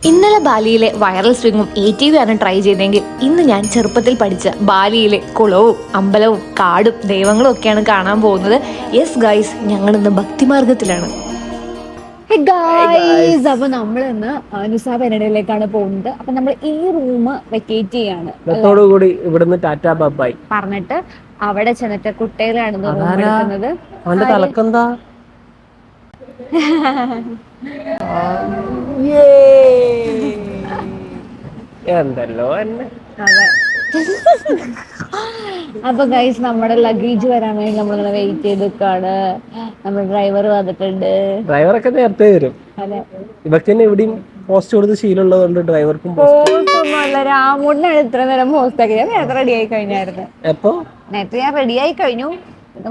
ഇന്നലെ ബാലിയിലെ viral സ്വിങ്ങും ATV ആണ് try ചെയ്തെങ്കിൽ ഇന്ന് ഞാൻ ചെറുപ്പത്തിൽ പഠിച്ച ബാലിയിലെ കുളവും അമ്പലവും കാടും ദൈവങ്ങളും ഒക്കെയാണ് കാണാൻ പോകുന്നത്. യെസ് ഗൈസ്, ഞങ്ങൾ ഇന്ന് ഭക്തിമാർഗത്തിലാണ്. അപ്പൊ നമ്മൾ ഇന്ന് നുസാ പെരഡയിലേക്കാണ് പോകുന്നത്. അപ്പൊ നമ്മൾ ഈ റൂം വെക്കേറ്റ് ചെയ്യാണ് ഇവിടുന്ന് ടാറ്റാ ബൈ പറഞ്ഞിട്ട് അവിടെ ചെന്നിട്ട് കുട്ടികളാണ് റൂം എടുക്കുന്നത്. അവന്റെ തലക്കെന്താ? എന്തല്ലോ എന്നെ. അതെ. അപ്പൊ ഗൈസ് നമ്മുടെ ലഗേജ് വരാൻ വേണ്ടി നമ്മളിങ്ങനെ വെയിറ്റ് ചെയ്തിട്ടാണ്. നമ്മുടെ ഡ്രൈവർ വന്നിട്ടുണ്ട്. ഡ്രൈവറൊക്കെ നേരത്തെ വരും. അതെ, ഇവർക്ക് തന്നെ എവിടെയും പോസ്റ്റ് കൊടുത്ത് ശീലമുള്ളതുകൊണ്ട് ഡ്രൈവർക്കും പോസ്റ്റ് ഒന്നുമല്ല, രാമുണ്ണാണ് ഇത്ര നേരം പോസ്റ്റ് ആക്കി. ഞാൻ നേരത്തെ റെഡി ആയി കഴിഞ്ഞായിരുന്നു. എപ്പോ നേരത്തെ ഞാൻ റെഡി ആയി കഴിഞ്ഞു.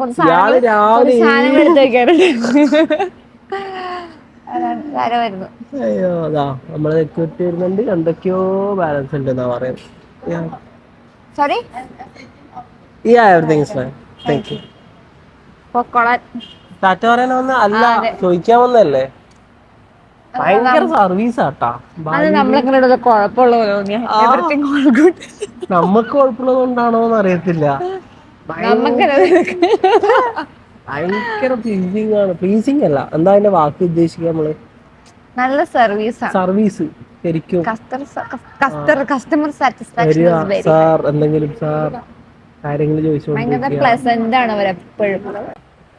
കുറച്ച് രാവിലെ സാധനങ്ങൾ എടുത്ത് വെക്കാറുണ്ട്. വരുന്നു. അയ്യോ, അതാ നമ്മള് സെക്യൂരിറ്റി വരുന്നുണ്ട്. എന്തൊക്കെയോ ബാലൻസ് ഉണ്ട് എന്നാ പറയുന്നത്. സോറി, ടാറ്റ പറയാൻ വന്ന അല്ല, ചോദിക്കാൻ വന്നല്ലേ. ഭയങ്കര സർവീസ് ആട്ടാ. നമ്മളെങ്ങനെ കുഴപ്പമുള്ള പോലെ തോന്നിയ നമുക്ക് കുഴപ്പമുള്ളത് കൊണ്ടാണോന്ന് അറിയത്തില്ല. ഭയങ്കര പ്ലീസിങ് ആണ്. പ്ലീസിങ് അല്ല, എന്താ അതിന്റെ വാക്ക് ഉദ്ദേശിക്കുക നമ്മള്? നല്ല സർവീസ് ശരിക്കും. കസ്റ്റമർ സാറ്റിസ്ഫാക്ഷൻ സാർ എന്തെങ്കിലും സാർ കാര്യങ്ങൾ ചോദിച്ചുകൊണ്ടിരിക്കുക.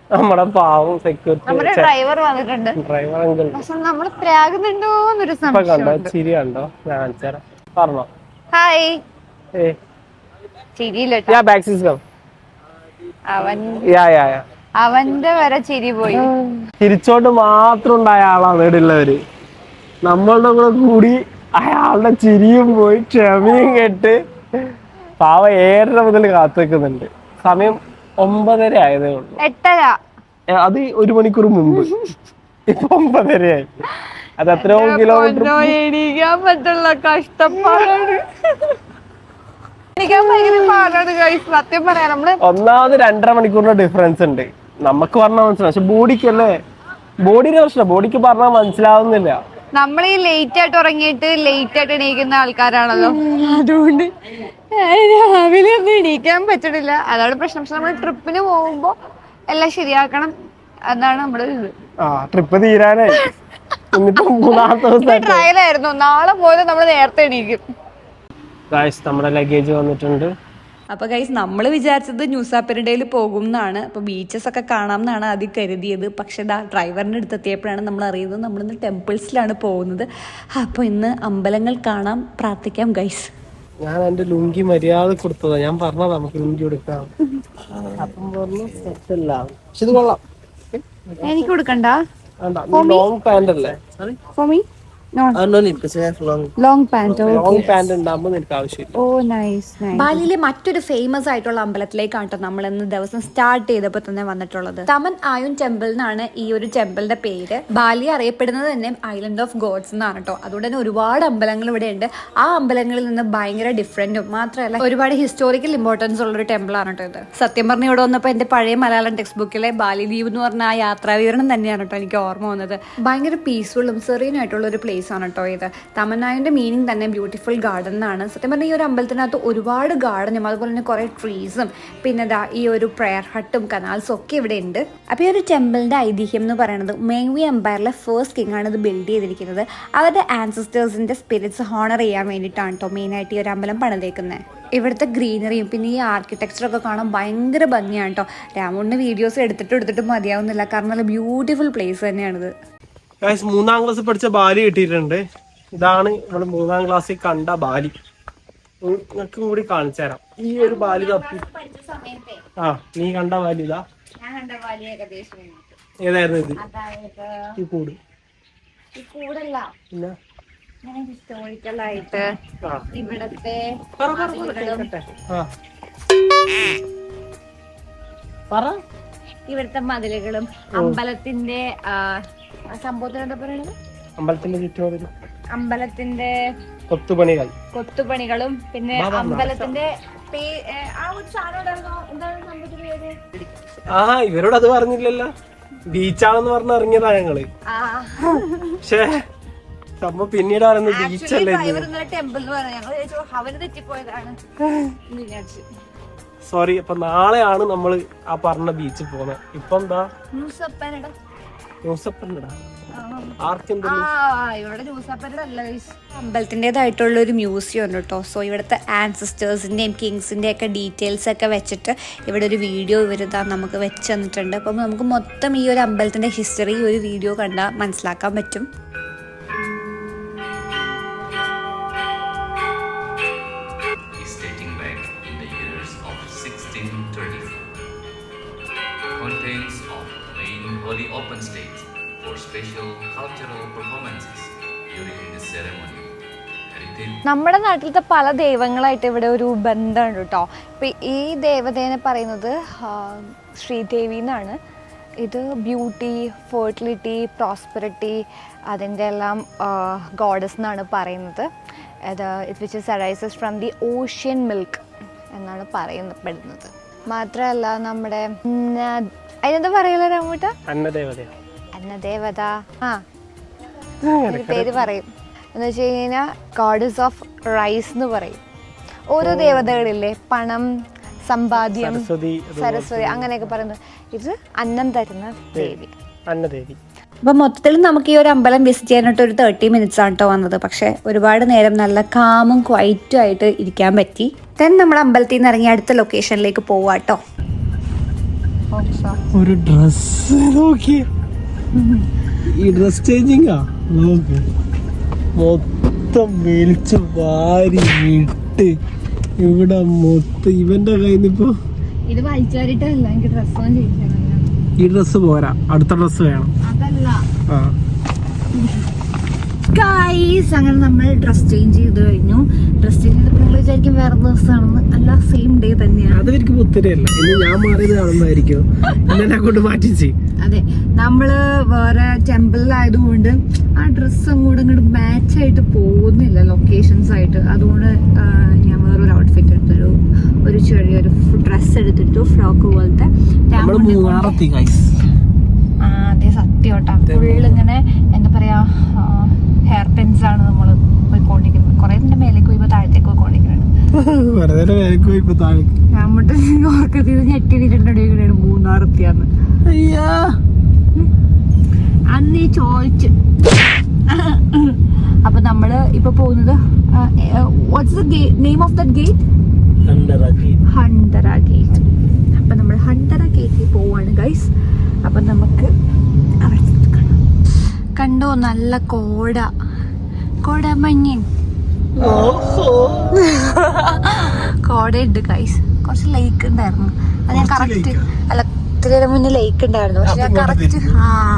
നമ്മുടെ പാവം സെക്യൂരിറ്റി നമ്മുടെ ഡ്രൈവർ വന്നിട്ടുണ്ട്. ഡ്രൈവർ അങ്കിൾ പക്ഷെ നമ്മള് പ്രാകുന്നുണ്ടോന്നൊരു സംശയം. ചിരി കണ്ടോ? പറഞ്ഞോ. ഹായ്. ചിരിയില്ല, അവന്റെ വരെ ചിരി പോയി. ചിരിച്ചോണ്ട് മാത്രം ഉണ്ടായ ആളാണ് ഇവിടെയുള്ളവര്. നമ്മളുടെ കൂടെ കൂടി അയാളുടെ ചിരിയും പോയി ക്ഷമയും കേട്ട് പാവ 7:30 മുതൽ കാത്തു വെക്കുന്നുണ്ട്. സമയം 9:30 ആയതേ ഉള്ളൂ. 8:30. അത് 1 മണിക്കൂർ മുമ്പ്. ഇപ്പൊ 9:30 ആയി. അത് എത്രയോ കിലോമീറ്റർ. എണീക്കാൻ പറ്റുള്ള കഷ്ടപ്പാടാണ്. സത്യം പറയാം, നമ്മള് ഒന്നാമത് 2.5 മണിക്കൂറിന്റെ ഡിഫറൻസ് ഉണ്ട്. നമുക്ക് പറഞ്ഞാൽ മനസ്സിലാവും, പക്ഷെ ബോഡിക്കല്ലേ, ബോഡിയുടെ പ്രശ്നം. ബോഡിക്ക് പറഞ്ഞാൽ മനസ്സിലാവുന്നില്ല. നമ്മൾ ഈ ലേറ്റ് ആയിട്ട് ഉറങ്ങിയിട്ട് ലേറ്റ് ആയിട്ട് എണീക്കുന്ന ആൾക്കാരാണല്ലോ, അതുകൊണ്ട് രാവിലെ ഒന്നും എണീക്കാൻ പറ്റണില്ല. അതാണ് പ്രശ്നം. പക്ഷെ നമ്മൾ ട്രിപ്പിന് പോകുമ്പോ എല്ലാം ശരിയാക്കണം, അതാണ് നമ്മുടെ ഇത്. ട്രിപ്പ് തീരാനായി. ട്രയലായിരുന്നു. നാളെ പോയത് നമ്മൾ നേരത്തെ എണീക്കും. നമ്മുടെ ലഗേജ് വന്നിട്ടുണ്ട്. അപ്പോൾ ഗൈസ്, നമ്മൾ വിചാരിച്ചത് ന്യൂസാ പെരഡയിൽ പോകും എന്നാണ്. അപ്പോൾ ബീച്ചസ് ഒക്കെ കാണാം എന്നാണ് ആദ്യം കരുതിയത്. പക്ഷേ ഡ്രൈവറിൻ്റെ അടുത്തെത്തിയപ്പോഴാണ് നമ്മൾ അറിയുന്നത് നമ്മളിന്ന് ടെമ്പിൾസിലാണ് പോകുന്നത്. അപ്പോൾ ഇന്ന് അമ്പലങ്ങൾ കാണാം, പ്രാർത്ഥിക്കാം ഗൈസ്. ഞാൻ എന്റെ ലുങ്കി മര്യാദ കൊടുത്തതാ. ഞാൻ പറഞ്ഞതാ നമുക്ക് ലുങ്കി കൊടുക്കാം. അപ്പം പറഞ്ഞു സെറ്റല്ല. പക്ഷെ ഇത് കൊള്ളാം. എനിക്ക് കൊടുക്കണ്ട. ലോങ് പാന്റ് അല്ലേ? ബാലിയിലെ മറ്റൊരു ഫേമസ് ആയിട്ടുള്ള അമ്പലത്തിലേക്കാണ് നമ്മൾ ഇന്ന് ദിവസം സ്റ്റാർട്ട് ചെയ്തപ്പോൾ തന്നെ വന്നിട്ടുള്ളത്. തമൻ ആയുൻ ടെമ്പിൾ എന്നാണ് ഈ ഒരു ടെമ്പിളിന്റെ പേര്. ബാലി അറിയപ്പെടുന്നത് തന്നെ ഐലൻഡ് ഓഫ് ഗോഡ്സ് എന്നാണ് കേട്ടോ. അതുകൊണ്ട് തന്നെ ഒരുപാട് അമ്പലങ്ങൾ ഇവിടെ ഉണ്ട്. ആ അമ്പലങ്ങളിൽ നിന്ന് ഭയങ്കര ഡിഫറെന്റും മാത്രമല്ല ഒരുപാട് ഹിസ്റ്റോറിക്കൽ ഇമ്പോർട്ടൻസ് ഉള്ള ഒരു ടെമ്പിൾ ആണ് കേട്ടോ ഇത്. സത്യം പറഞ്ഞ ഇവിടെ വന്നപ്പോൾ എന്റെ പഴയ മലയാളം ടെക്സ്റ്റ് ബുക്കിലെ ബാലി ദ്വീപ് എന്ന് പറഞ്ഞ ആ യാത്രാ വിവരണം തന്നെയാണ് കേട്ടോ എനിക്ക് ഓർമ്മ വന്നത്. ഭയങ്കര പീസ്ഫുള്ളും സെറീനും ആയിട്ടുള്ള ഒരു പ്ലേസ് ആണ് കേട്ടോ ഇത്. തമന്നായുന്റെ മീനിങ് തന്നെ ബ്യൂട്ടിഫുൾ ഗാർഡൻ എന്നാണ്. സത്യം പറഞ്ഞാൽ ഈ ഒരു അമ്പലത്തിനകത്ത് ഒരുപാട് ഗാർഡനും അതുപോലെ തന്നെ കുറെ ട്രീസും പിന്നെ ഈ ഒരു പ്രയർ ഹട്ടും കനാൽസും ഒക്കെ ഇവിടെ ഉണ്ട്. അപ്പോൾ ഈ ഒരു ടെമ്പിളിന്റെ ഐതിഹ്യം എന്ന് പറയുന്നത് മേങ്വി എംപയറിലെ ഫസ്റ്റ് കിങ് ആണ് ഇത് ബിൽഡ് ചെയ്തിരിക്കുന്നത്. അവരുടെ ആൻസിസ്റ്റേഴ്സിന്റെ സ്പിരിറ്റ്സ് ഹോണർ ചെയ്യാൻ വേണ്ടിയിട്ടാണ് കേട്ടോ മെയിനായിട്ട് ഈ ഒരു അമ്പലം പണിതേക്കുന്നത്. ഇവിടുത്തെ ഗ്രീനറിയും പിന്നെ ഈ ആർക്കിടെക്ചറൊക്കെ കാണാൻ ഭയങ്കര ഭംഗിയാണ് കേട്ടോ. രാമുണ്ണിന് വീഡിയോസ് എടുത്തിട്ട് മതിയാവുന്നില്ല, കാരണം നല്ല ബ്യൂട്ടിഫുൾ പ്ലേസ് തന്നെയാണിത്. 3ാം ക്ലാസ്സിൽ പഠിച്ച ബാലി കിട്ടിയിട്ടുണ്ട്. ഇതാണ് നമ്മൾ 3ാം ക്ലാസ്സിൽ കണ്ട ബാലി. നിങ്ങൾക്കും കൂടി കാണിച്ചു തരാം. ഈ ഒരു ബാലി തപ്പി. നീ കണ്ട ബാലി ഇതാ. ഏതായിരുന്നു ഇത്? ഈ കൂട്. പിന്നെ ഹിസ്റ്റോറിക്കലായിട്ട് ഇവിടത്തെ ഇവിടുത്തെ മതിലുകളും അമ്പലത്തിന്റെ സംഭവത്തിന് എന്താ പറയുന്നത്, അമ്പലത്തിന്റെ ചുറ്റുമതിലും അമ്പലത്തിന്റെ കൊത്തുപണികളും പിന്നെ അമ്പലത്തിന്റെ ഇവരോട് അത് പറഞ്ഞില്ലല്ലോ. ബീച്ചാണെന്ന് പറഞ്ഞ് ഇറങ്ങിയതാ ഞങ്ങള്. പക്ഷേ സംഭവം പിന്നീട് പറയുന്നത് ബീച്ചല്ലേ ടെമ്പിൾ എന്ന് പറയാം. ഞങ്ങൾ ചോദിച്ചു അവന് തെറ്റിപ്പോയതാണ്. സോറി. അപ്പൊ നാളെയാണ് നമ്മൾ ആ പറഞ്ഞ ബീച്ചിൽ പോകുന്നത്. ഇപ്പൊ എന്താ ന്യൂസപ്പനടാ അമ്പലത്തിൻ്റെതായിട്ടുള്ള ഒരു മ്യൂസിയം ഉണ്ട് കേട്ടോ. സോ ഇവിടുത്തെ ആൻസിസ്റ്റേഴ്സിൻ്റെയും കിങ്സിൻ്റെയും ഒക്കെ ഡീറ്റെയിൽസ് ഒക്കെ വെച്ചിട്ട് ഇവിടെ ഒരു വീഡിയോ ഇവരിതാ നമുക്ക് വെച്ച് തന്നിട്ടുണ്ട്. അപ്പം നമുക്ക് മൊത്തം ഈ ഒരു അമ്പലത്തിൻ്റെ ഹിസ്റ്ററി ഒരു വീഡിയോ കണ്ടാൽ മനസ്സിലാക്കാൻ പറ്റും. Contains of main holy open stage for special cultural performances during the ceremony. നമ്മുടെ നാട്ടിലത്തെ പല ദൈവങ്ങളായിട്ട് ഇവിടെ ഒരു ബന്ധമുണ്ട് കേട്ടോ. ഇപ്പം ഈ ദേവതേനെ പറയുന്നത് ശ്രീദേവി എന്നാണ്. ഇത് ബ്യൂട്ടി, ഫെർട്ടിലിറ്റി, പ്രോസ്പെറിറ്റി അതിൻ്റെ എല്ലാം ഗോഡസ് എന്നാണ് പറയുന്നത്. ഇത് which is arises from the ocean milk എന്നാണ് പറയപ്പെടുന്നത്. മാത്രമല്ല നമ്മുടെ അതിനെന്താ പറയല രാമൂട്ട, അന്നദേവത പേര് പറയും എന്ന് വെച്ച് കഴിഞ്ഞാൽ ഗോഡസ് ഓഫ് റൈസ് എന്ന് പറയും. ഓരോ ദേവതകളില്ലേ, പണം, സമ്പാദ്യം, സരസ്വതി അങ്ങനെയൊക്കെ പറയുന്നത്. ഇത് അന്നം തരുന്ന ദേവി, അന്നദേവി. അപ്പം മൊത്തത്തിൽ നമുക്ക് ഈ ഒരു അമ്പലം വിസിറ്റ് ചെയ്യാനായിട്ട് ഒരു 30 മിനിറ്റ്സ് ആണ് കേട്ടോ വന്നത്. പക്ഷെ ഒരുപാട് നേരം നല്ല കാമും ക്വൈറ്റും ആയിട്ട് ഇരിക്കാൻ പറ്റി. ദെൻ നമ്മൾ അമ്പലത്തിൽ നിന്ന് ഇറങ്ങി അടുത്ത ലൊക്കേഷനിലേക്ക് പോവാട്ടോ. ഒരു ഡ്രസ് നോക്കി, ഈ ഡ്രസ് ചേഞ്ചിങ് മൊത്തം വലിച്ചു വാരി ഇട്ട് ഇവിടെ മൊത്തം ഇവന്റെ കയ്യിൽ നിന്ന്. ഇപ്പൊ ഇത് വലിച്ചാരിട്ടല്ല, എനിക്ക് ഡ്രസ്സൊന്നും ചെയ്യിക്കണം. ഈ ഡ്രസ് പോരാ, അടുത്ത ഡ്രസ് വേണം. അതല്ല ഗൈസ്, അങ്ങനെ നമ്മൾ ഡ്രസ് ചേഞ്ച് ചെയ്ത് കഴിഞ്ഞു. ഡ്രസ് ചേഞ്ച് ചെയ്തപ്പോൾ നിങ്ങൾ വിചാരിക്കും വേറെ ദിവസമാണെന്ന്. അല്ല, സെയിം ഡേ തന്നെയാണ്. അത് എനിക്ക് പുത്തരിയല്ല, ഇന്ന് ഞാൻ മാറിയത് കാണുന്നതായിരിക്കും. എന്നെ കൊണ്ട് മാറ്റിച്ച്. അതെ, നമ്മള് വേറെ ടെമ്പിളിലായതുകൊണ്ട് ആ ഡ്രസ്സ് അങ്ങോട്ട് ഇങ്ങോട്ട് മാച്ച് ആയിട്ട് പോകുന്നില്ല ലൊക്കേഷൻസ് ആയിട്ട്. അതുകൊണ്ട് ഞാൻ വേറൊരു ഔട്ട്ഫിറ്റ് എടുത്തൊരു ചെറിയൊരു ഡ്രസ്സ് എടുത്തിട്ടു, ഫ്രോക്ക് പോലത്തെ. അതെ, സത്യം കേട്ടോ. ഫുള്ള് ഇങ്ങനെ എന്താ പറയാ, ഹെയർ പിൻസ് ആണ് നമ്മൾ പോയിക്കൊണ്ടിരിക്കുന്നത്. കുറെ ഇതിന്റെ മേലേക്ക് പോയിപ്പോ താഴത്തേക്ക് പോയിക്കൊണ്ടിരിക്കുന്നത്. രാമട്ട് ഓർക്കത്തിൽ ഞെട്ടിരിക്കണ്ടാണ് മൂന്നാറെത്തിയാന്ന്. അന്ന് ചോദിച്ചു. അപ്പൊ നമ്മള് ഇപ്പൊ പോകുന്നത്, what's the name of that gate? ഹണ്ടറ ഗേറ്റ്. അപ്പൊ നമ്മൾ ഹണ്ടറ ഗേറ്റിൽ പോവാണ് ഗൈസ്. അപ്പൊ നമുക്ക് അവിടെ കണ്ടോ, നല്ല കോടമഞ്ഞൻ കോടയുണ്ട് ഗൈസ്. കുറച്ച് ലേക്ക് ഉണ്ടായിരുന്നു. അത് ഞാൻ കറക്റ്റ് അല്ല, ഇത്തിരി മുന്നേ ലേക്ക് ഉണ്ടായിരുന്നു. പക്ഷെ ഞാൻ കറക്റ്റ്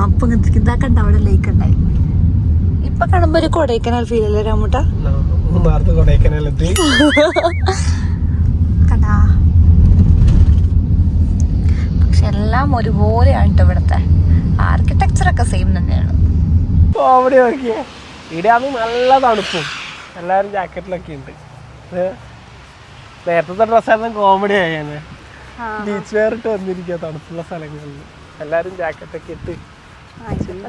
അപ്പൊ ഇതാക്കണ്ട, അവിടെ ലേക്ക് ഉണ്ടായി. ഇപ്പൊ കാണുമ്പോ ഒരു കൊടൈക്കനാൽ ഫീൽ അല്ലേ രാമൂട്ട? കണ്ടാ, പക്ഷെ എല്ലാം ഒരുപോലെയാണ് കേട്ടോ. ഇവിടുത്തെ ആർക്കിടെക്ചർ ഒക്കെ സെയിം തന്നെയാണ്. ഇവിടെയാണെങ്കിൽ നല്ല തണുപ്പും, എല്ലാരും ജാക്കറ്റിലൊക്കെ ഉണ്ട്. നേരത്തെ ഡ്രസ്സായിരുന്നു കോമഡി ആയാണ്. ബീച്ച് വെയർ ഇട്ട് വന്നിരിക്കുക തണുപ്പുള്ള സ്ഥലങ്ങളിൽ. എല്ലാരും ജാക്കറ്റൊക്കെ ഇട്ട്.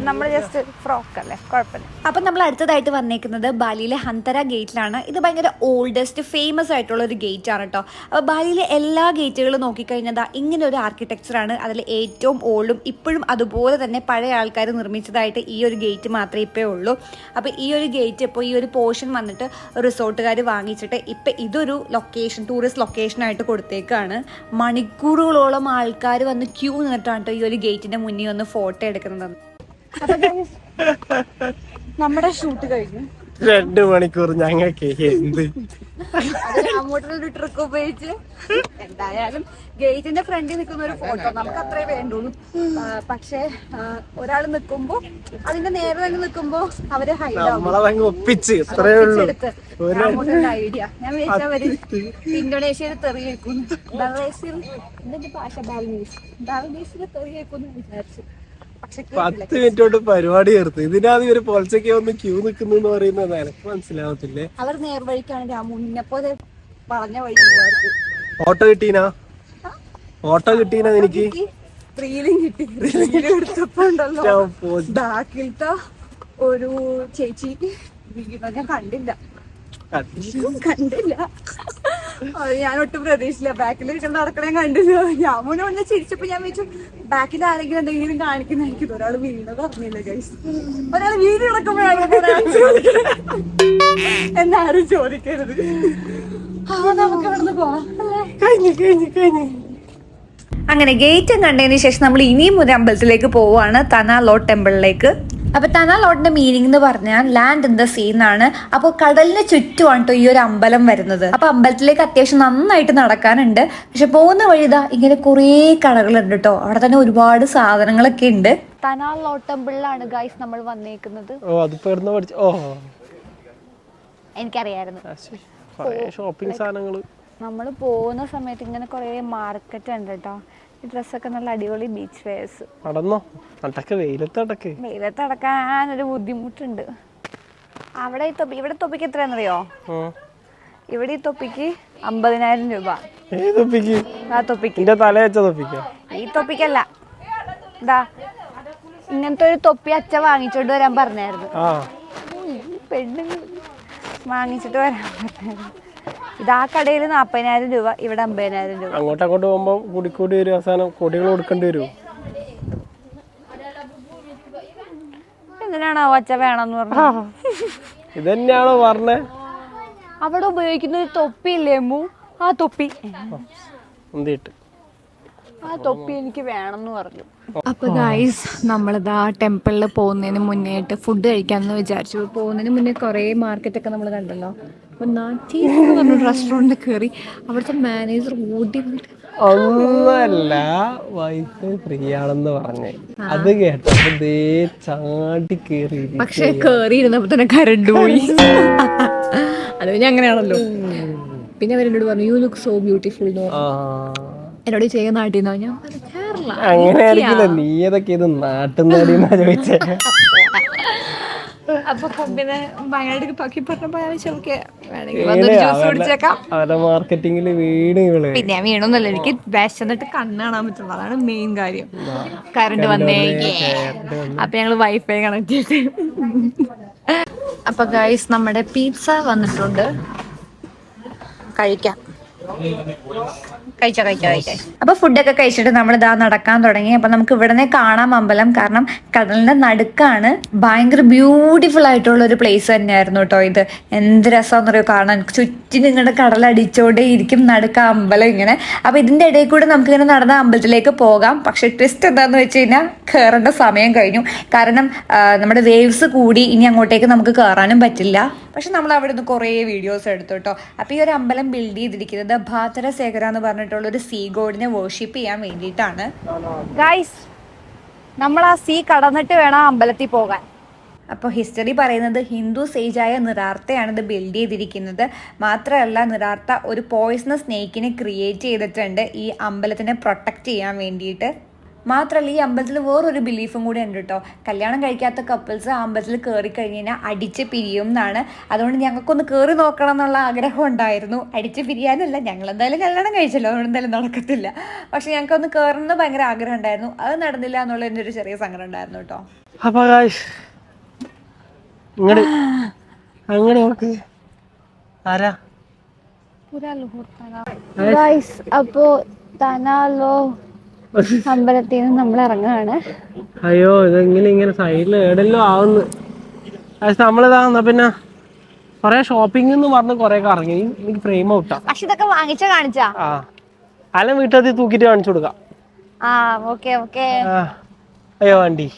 നമ്മൾ ജസ്റ്റ് ഫ്രോക്ക് അല്ലേ, കുഴപ്പമില്ല. അപ്പം നമ്മൾ അടുത്തതായിട്ട് വന്നേക്കുന്നത് ബാലിയിലെ ഹന്തര ഗേറ്റിലാണ്. ഇത് ഭയങ്കര ഓൾഡസ്റ്റ് ഫേമസ് ആയിട്ടുള്ള ഒരു ഗേറ്റ് ആണ് കേട്ടോ. അപ്പോൾ ബാലിയിലെ എല്ലാ ഗേറ്റുകളും നോക്കിക്കഴിഞ്ഞാൽ ഇങ്ങനെ ഒരു ആർക്കിടെക്ചറാണ്. അതിൽ ഏറ്റവും ഓൾഡും ഇപ്പോഴും അതുപോലെ തന്നെ പഴയ ആൾക്കാർ നിർമ്മിച്ചതായിട്ട് ഈ ഒരു ഗേറ്റ് മാത്രമേ ഇപ്പോൾ ഉള്ളൂ. അപ്പോൾ ഈ ഒരു ഗേറ്റ് ഇപ്പോൾ ഈ ഒരു പോർഷൻ വന്നിട്ട് റിസോർട്ടുകാർ വാങ്ങിച്ചിട്ട് ഇപ്പം ഇതൊരു ലൊക്കേഷൻ, ടൂറിസ്റ്റ് ലൊക്കേഷനായിട്ട് കൊടുത്തേക്കാണ്. മണിക്കൂറുകളോളം ആൾക്കാർ വന്ന് ക്യൂ നിന്നിട്ടാണ് കേട്ടോ ഈ ഒരു ഗേറ്റിൻ്റെ മുന്നിൽ വന്ന് ഫോട്ടോ എടുക്കുന്നത്. നമ്മുടെ ഷൂട്ട് കഴിഞ്ഞു. 2 മണിക്കൂർ ഞങ്ങൾക്ക് എന്ത് അങ്ങോട്ടൊരു ട്രിക്ക് ഉപയോഗിച്ച് എന്തായാലും ഗേറ്റിന്റെ ഫ്രണ്ടിൽ നിൽക്കുന്ന ഒരു ഫോട്ടോ നമുക്ക് അത്രേ വേണ്ടുള്ളൂ. പക്ഷെ ഒരാൾ നിൽക്കുമ്പോ അതിന്റെ നേരെ തന്നെ നിൽക്കുമ്പോ അവര് ഹൈഡ് ഒപ്പിച്ച് ഐഡിയ. ഞാൻ വിചാരിച്ചാൽ അവര് ഇന്തോനേഷ്യയിൽ തെറിയേക്കുന്നു, ബംഗ്ലാദേശിൽ എന്തിന്റെ ഭാഷ ബാൽനീസിൽ തെറിയേക്കുന്നു വിചാരിച്ചു. 10 മിനിറ്റ് കൊണ്ട് പരിപാടി ചേർത്ത്. ഇതിനാദ്യം ഒരു പോൾച്ചയ്ക്ക് വന്ന് ക്യൂ നിൽക്കുന്നു പറയുന്നത് എനിക്ക് മനസ്സിലാവത്തില്ലേ. അവർ നേർവഴിക്കാണ് രാമു, നിന്നെപ്പോലെ പറഞ്ഞ വഴി. ഓട്ടോ കിട്ടീനാ എനിക്ക് റീലും കിട്ടി. എടുത്തപ്പോ ഉണ്ടല്ലോ ബാക്കിലത്തെ ഒരു ചേച്ചി വീണത് ഞാൻ കണ്ടില്ല. അത് ഞാൻ ഒട്ടും പ്രതീക്ഷിച്ചില്ല. ബാക്കിൽ നടക്കണേ കണ്ടില്ല. ഞാൻ മുന്നേ ചിരിച്ചപ്പോ ഞാൻ വെച്ചു ബാക്കിൽ ആരെങ്കിലും എന്തെങ്കിലും കാണിക്കുന്നതായിരിക്കും. ഒരാൾ വീണത് അറിഞ്ഞില്ല ഗൈസ്. ഒരാൾ വീട് കിടക്കുമ്പോഴാണ് എന്നാരും ചോദിക്കരുത്. നമുക്ക് ഇവിടുന്ന് പോവാം. അങ്ങനെ ഗേറ്റും കണ്ടതിന് ശേഷം നമ്മൾ ഇനിയും ഒരു അമ്പലത്തിലേക്ക് പോവുകയാണ്, തന ലോട്ട് ടെമ്പിളിലേക്ക്. അപ്പൊ തന ലോട്ടിന്റെ മീനിങ് എന്ന് പറഞ്ഞാൽ ലാൻഡ് ഇൻ ദ സീ എന്നാണ്. അപ്പൊ കടലിന് ചുറ്റുമാണ് കേട്ടോ ഈ ഒരു അമ്പലം വരുന്നത്. അപ്പൊ അമ്പലത്തിലേക്ക് അത്യാവശ്യം നന്നായിട്ട് നടക്കാനുണ്ട്. പക്ഷെ പോകുന്ന വഴിതാ ഇങ്ങനെ കുറേ കടകളുണ്ട് കേട്ടോ. അവിടെ തന്നെ ഒരുപാട് സാധനങ്ങളൊക്കെ ഉണ്ട്. തന ലോട്ട് ടെമ്പിളിലാണ് ഗൈസ് നമ്മൾ വന്നേക്കുന്നത്. എനിക്കറിയായിരുന്നു. ഷോപ്പിംഗ് സാധനങ്ങള് നമ്മൾ പോകുന്ന സമയത്ത് ഇങ്ങനെ കുറേ മാർക്കറ്റ് ഉണ്ട് കേട്ടോ. ഈ ഡ്രസ്സൊക്കെ നല്ല അടിപൊളി ബീച്ച് വെയർസ്. വെയിലത്തടക്കാൻ ഒരു ബുദ്ധിമുട്ടുണ്ട്. അവിടെ ഇവിടെ തൊപ്പിക്ക് എത്രയാണെന്നറിയോ? ഇവിടെ ഈ തൊപ്പിക്ക് 50,000 രൂപ. ആ തൊപ്പിക്ക് ഈ തൊപ്പിക്കല്ല, എന്താ ഇങ്ങനത്തെ ഒരു തൊപ്പി അച്ഛ വാങ്ങിച്ചോണ്ട് വരാൻ പറഞ്ഞായിരുന്നു. പെണ്ണ് വാങ്ങിച്ചിട്ട് വരാൻ പറഞ്ഞായിരുന്നു. ഇത് ആ കടയിൽ 40,000 രൂപ, ഇവിടെ 50,000 രൂപ. അങ്ങോട്ട് പോകുമ്പോ കൂടിക്കൂടി വരും. അവസാനം കൊടികൾ കൊടുക്കേണ്ടി വരും. എന്തിനാണോ അച്ഛ വേണമെന്ന് പറഞ്ഞു? ഇത് തന്നെയാണോ പറഞ്ഞേ? അവിടെ ഉപയോഗിക്കുന്ന ഒരു തൊപ്പി ഇല്ലേ അമ്മു, ആ തൊപ്പി ആ തൊപ്പി എനിക്ക് വേണമെന്ന് പറഞ്ഞു. അപ്പൊ ഗൈസ് നമ്മളിതാ ടെമ്പിളിൽ പോകുന്നതിന് മുന്നേട്ട് ഫുഡ് കഴിക്കാമെന്ന് വിചാരിച്ചു. പോകുന്നതിന് മുന്നേ കുറേ മാർക്കറ്റൊക്കെ നമ്മൾ കണ്ടല്ലോ. അപ്പൊ റെസ്റ്റോറൻറ്റ് കയറി. അവിടുത്തെ മാനേജർ ഓടി ഒന്നല്ല വൈഫൈ ഫ്രീ ആണെന്ന് പറഞ്ഞേ. അത് കേട്ടപ്പോ ചാടി കേറി. പക്ഷെ കേറിയിരുന്നപ്പോ തന്നെ കരണ്ട് പോയി. അത് പിന്നെ അങ്ങനെയാണല്ലോ. പിന്നെ അവരെന്നോട് പറഞ്ഞു യു ലുക്ക് സോ ബ്യൂട്ടിഫുൾ. എന്നോട് ചെയ്യുന്ന നാട്ടിൽ നിന്നോ? ഞാൻ അങ്ങനെ ആയിരിക്കില്ല. നീ ഏതൊക്കെ ഇത് നാട്ടിൽ നിന്നാ ചോദിച്ചേ? അപ്പൊ പിന്നെ ഭയങ്കരമായിട്ട് പക്കി പറഞ്ഞപ്പോ അവരുടെ മാർക്കറ്റിംഗില് വീണ്. പിന്നെ വീണൊന്നുമല്ല, എനിക്ക് വിശന്നിട്ട് കണ്ണ് കാണാൻ പറ്റുള്ളൂ. അതാണ് മെയിൻ കാര്യം. കറണ്ട് വന്നേ. അപ്പൊ ഞങ്ങള് വൈഫൈ കണക്ട് ചെയ്ത്. അപ്പൊ ഗൈസ് നമ്മുടെ പിസ്സ വന്നിട്ടുണ്ട്. കഴിക്കാം. അപ്പൊ ഫുഡൊക്കെ കഴിച്ചിട്ട് നമ്മൾ ഇതാ നടക്കാൻ തുടങ്ങി. അപ്പൊ നമുക്ക് ഇവിടെ നിന്ന് കാണാം അമ്പലം. കാരണം കടലിന്റെ നടുക്കാണ്. ഭയങ്കര ബ്യൂട്ടിഫുൾ ആയിട്ടുള്ള ഒരു പ്ലേസ് തന്നെയായിരുന്നു കേട്ടോ ഇത്. എന്ത് രസമാണെന്ന് അറിയോ കാണാൻ. ചുറ്റും നിങ്ങളുടെ കടലടിച്ചോണ്ടേ ഇരിക്കും, നടുക്ക അമ്പലം ഇങ്ങനെ. അപ്പൊ ഇതിന്റെ ഇടയിൽ കൂടെ നമുക്ക് ഇങ്ങനെ നടന്ന അമ്പലത്തിലേക്ക് പോകാം. പക്ഷെ ട്വിസ്റ്റ് എന്താന്ന് വെച്ച് കഴിഞ്ഞാൽ കയറേണ്ട സമയം കഴിഞ്ഞു. കാരണം നമ്മുടെ വേവ്സ് കൂടി ഇനി അങ്ങോട്ടേക്ക് നമുക്ക് കയറാനും പറ്റില്ല. പക്ഷെ നമ്മൾ അവിടെ നിന്ന് കുറേ വീഡിയോസ് എടുത്തു കേട്ടോ. അപ്പൊ ഈ ഒരു അമ്പലം ബിൽഡ് ചെയ്തിരിക്കുന്നത് ഭാതരശേഖര എന്ന് പറഞ്ഞിട്ടുള്ള ഒരു സീ ഗോഡിനെ വർഷിപ്പ് ചെയ്യാൻ വേണ്ടിയിട്ടാണ്. ഗൈസ് നമ്മൾ ആ സീ കടന്നിട്ട് വേണം അമ്പലത്തിൽ പോകാൻ. അപ്പോൾ ഹിസ്റ്ററി പറയുന്നത് ഹിന്ദു സേജായ നിറാർത്തയാണ് ഇത് ബിൽഡ് ചെയ്തിരിക്കുന്നത്. മാത്രമല്ല നിറാർത്ത ഒരു പോയിസണസ് സ്നേക്കിനെ ക്രിയേറ്റ് ചെയ്തിട്ടുണ്ട് ഈ അമ്പലത്തിനെ പ്രൊട്ടക്റ്റ് ചെയ്യാൻ വേണ്ടിയിട്ട്. മാത്രമല്ല ഈ അമ്പലത്തിൽ വേറൊരു ബിലീഫും കൂടെ ഉണ്ട് കേട്ടോ. കല്യാണം കഴിക്കാത്ത കപ്പിൾസ് ആ അമ്പലത്തിൽ കയറി കഴിഞ്ഞ് കഴിഞ്ഞാൽ അടിച്ച് പിരിയും എന്നാണ്. അതുകൊണ്ട് ഞങ്ങൾക്കൊന്ന് കയറി നോക്കണം എന്നുള്ള ആഗ്രഹം ഉണ്ടായിരുന്നു. അടിച്ച് പിരിയാനല്ല, ഞങ്ങൾ എന്തായാലും കല്യാണം കഴിച്ചല്ലോ, അതുകൊണ്ട് എന്തായാലും നടക്കത്തില്ല. പക്ഷെ ഞങ്ങൾക്കൊന്ന് കയറണമെന്ന് ഭയങ്കര ആഗ്രഹം ഉണ്ടായിരുന്നു. അത് നടന്നില്ല എന്നുള്ള എൻ്റെ ഒരു ചെറിയ സങ്കടം ഉണ്ടായിരുന്നു കേട്ടോ. അപ്പോ തനാലോ അമ്പലത്തിൽ നിന്ന് നമ്മൾ ഇറങ്ങുകയാണ്. അയ്യോ ഇതെങ്ങനെ ഇങ്ങനെ സൈഡിൽ എവിടെല്ലോ ആവുന്നു. നമ്മളിതാ പിന്നെ കൊറേ ഷോപ്പിംഗ് എന്ന് പറഞ്ഞ് കൊറേ കറങ്ങി. എനിക്ക് ഫ്രെയിം ഔട്ടാ. പക്ഷെ ഇതൊക്കെ കാണിച്ചാ അല്ല വീട്ടിൽ തൂക്കിട്ട് കാണിച്ചു കൊടുക്കാം. അയ്യോ വണ്ടി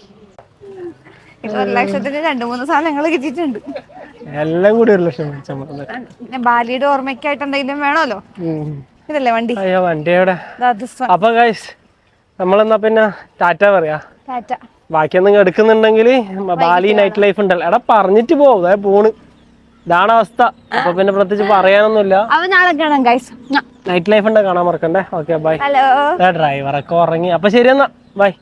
1,00,000 2-3 സാധനങ്ങൾ കിട്ടിയിട്ടുണ്ട്. എല്ലാം കൂടി 1,00,000 ബാലിയുടെ ഓർമ്മയ്ക്കായിട്ട് എന്തെങ്കിലും വേണമല്ലോ. ഇതല്ലേ വണ്ടി? അയ്യോ വണ്ടിയുടെ. അപ്പൊ ഗൈസ് നമ്മളെന്നാ പിന്നെ ടാറ്റ പറയാ. ബാക്കി എന്തെങ്കിലും എടുക്കുന്നുണ്ടെങ്കിൽ ബാലി നൈറ്റ് ലൈഫ് ഉണ്ടല്ലോ. എടാ പറഞ്ഞിട്ട് പോകും പോണ്. ഇതാണ് അവസ്ഥ. അപ്പൊ പിന്നെ പ്രത്യേകിച്ച് പറയാനൊന്നുമില്ല. നൈറ്റ് ലൈഫ് ഉണ്ടോ കാണാൻ മറക്കണ്ടേ. Okay bye. ഡ്രൈവറൊക്കെ ഉറങ്ങി. അപ്പൊ ശരി എന്നാ ബൈ.